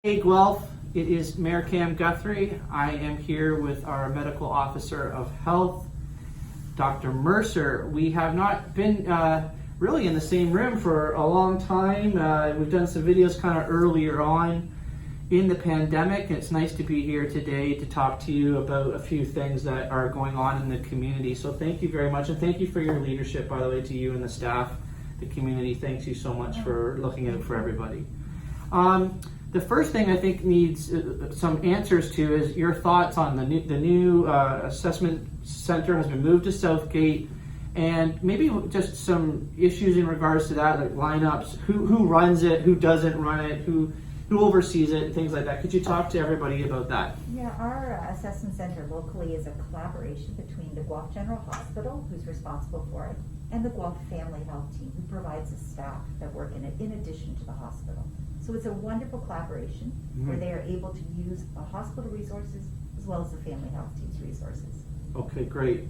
Hey Guelph, it is Mayor Cam Guthrie. I am here with our Medical Officer of Health, Dr. Mercer. We have not been really in the same room for a long time. We've done some videos kind of earlier on in the pandemic, and it's nice to be here today to talk to you about a few things that are going on in the community. So thank you very much, and thank you for your leadership, by the way, to you and the staff. The community thanks you so much for looking out for everybody. The first thing I think needs some answers to is your thoughts on the new assessment center has been moved to Southgate, and maybe just some issues in regards to that, like lineups, who runs it, who doesn't run it, who oversees it, things like that. Could you talk to everybody about that? Yeah, our assessment center locally is a collaboration between the Guelph General Hospital, who's responsible for it, and the Guelph Family Health Team, who provides the staff that work in it in addition to the hospital. So it's a wonderful collaboration where they are able to use the hospital resources as well as the Family Health Team's resources. Okay, great.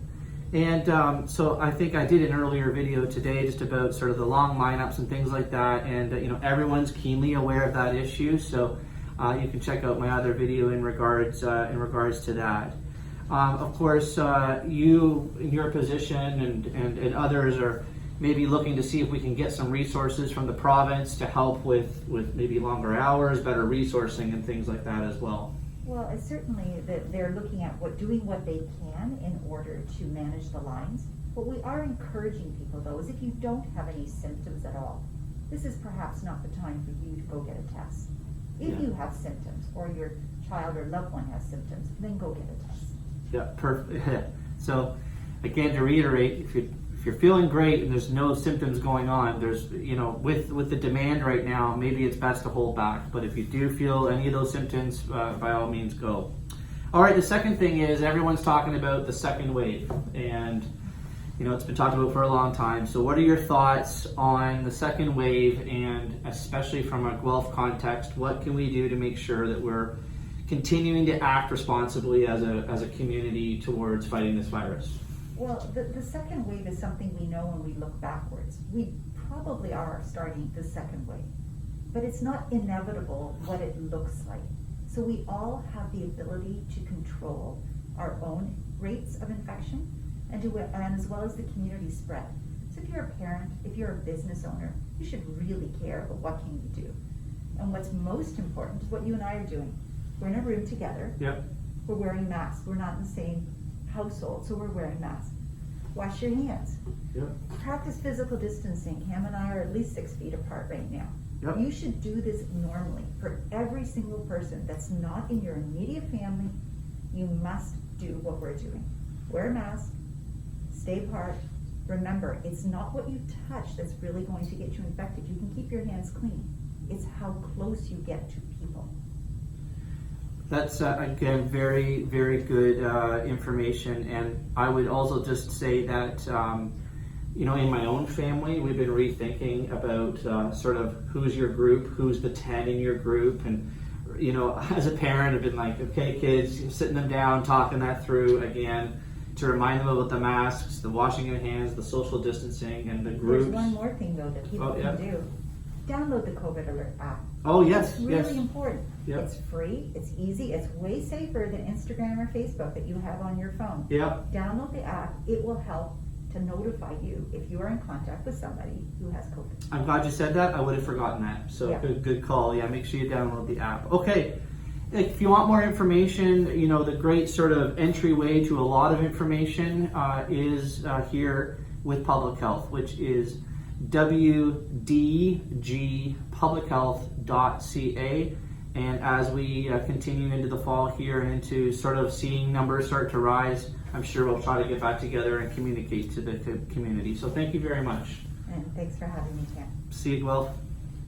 And so I think I did an earlier video today just about sort of the long lineups and things like that, and everyone's keenly aware of that issue. So you can check out my other video in regards to that. Of course, you in your position and others are maybe looking to see if we can get some resources from the province to help with maybe longer hours, better resourcing, and things like that as well. Well, it's certainly that they're looking at doing what they can in order to manage the lines. What we are encouraging people, though, is if you don't have any symptoms at all, this is perhaps not the time for you to go get a test. If you have symptoms, or your child or loved one has symptoms, then go get a test. Yeah, perfect. So, again, to reiterate, if you're feeling great and there's no symptoms going on, there's, with the demand right now, maybe it's best to hold back. But if you do feel any of those symptoms, by all means, go. All right, the second thing is everyone's talking about the second wave, and it's been talked about for a long time. So what are your thoughts on the second wave, and especially from a Guelph context, what can we do to make sure that we're continuing to act responsibly as a community towards fighting this virus? Well, the second wave is something we know when we look backwards. We probably are starting the second wave, but it's not inevitable what it looks like. So we all have the ability to control our own rates of infection and as well as the community spread. So if you're a parent, if you're a business owner, you should really care about what can you do. And what's most important is what you and I are doing. We're in a room together. Yep. We're wearing masks. We're not in the same household, so we're wearing masks. Wash your hands. Yep. Practice physical distancing. Cam and I are at least 6 feet apart right now. Yep. You should do this normally for every single person that's not in your immediate family. You must do what we're doing. Wear a mask, stay apart. Remember, it's not what you touch that's really going to get you infected. You can keep your hands clean. It's how close you get to people. That's, again, very, very good information. And I would also just say that, in my own family, we've been rethinking about sort of who's your group, who's the 10 in your group. And, as a parent, I've been like, okay, kids, sitting them down, talking that through again, to remind them about the masks, the washing of hands, the social distancing, and the groups. There's one more thing, though, that people can do. Download the COVID Alert app. Oh, yes. It's really important. Yep. It's free, it's easy, it's way safer than Instagram or Facebook that you have on your phone. Yep. Download the app. It will help to notify you if you are in contact with somebody who has COVID. I'm glad you said that. I would have forgotten that. So good call. Yeah, make sure you download the app. Okay. If you want more information, the great sort of entryway to a lot of information is here with Public Health, which is wdgpublichealth.ca. And as we continue into the fall here and into sort of seeing numbers start to rise, I'm sure we'll try to get back together and communicate to the community. So thank you very much. And thanks for having me, Cam. See you, Guelph.